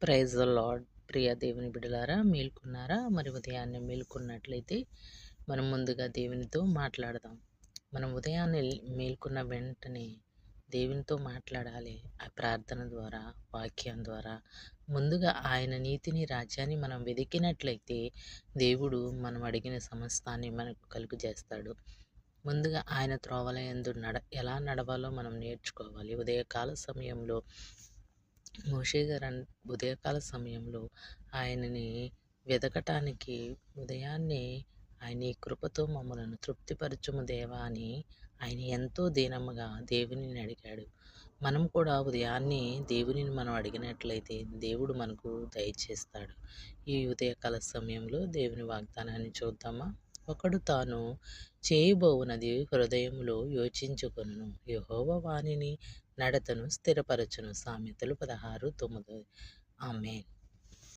Praise the lord. ప్రియ దేవుని బిడ్డలారా, మేల్కొన్నారా? మరి ఉదయాన్నే మేల్కొన్నట్లయితే మనం ముందుగా దేవునితో మాట్లాడదాం. మనం ఉదయాన్నే మేల్కొన్న వెంటనే దేవునితో మాట్లాడాలి. ఆ ప్రార్థన ద్వారా, వాక్యం ద్వారా. ముందుగా ఆయన నీతిని, రాజ్యాన్ని మనం వెదికినట్లయితే దేవుడు మనం అడిగిన సమస్తాన్ని మనకు కలుగజేస్తాడు. ముందుగా ఆయన త్రోవల యందు ఎలా నడవాలో మనం నేర్చుకోవాలి. ఉదయకాల సమయంలో మోషే గారు ఉదయకాల సమయంలో ఆయనని వెదకటానికి ఉదయాన్నే ఆయన ఈ కృపతో మమ్మలను తృప్తిపరచుము దేవా అని ఆయన ఎంతో దీనముగా దేవునిని అడిగాడు. మనం కూడా ఉదయాన్నే దేవునిని మనం అడిగినట్లయితే దేవుడు మనకు దయచేస్తాడు. ఈ ఉదయకాల సమయంలో దేవుని వాగ్దానాన్ని చూద్దామా? ఒకడు తాను చేయబోవునది హృదయములో యోచించుకొనును, యెహోవా వానిని నడతను స్థిరపరచును. సామెతలు 16:9. ఆమేన్.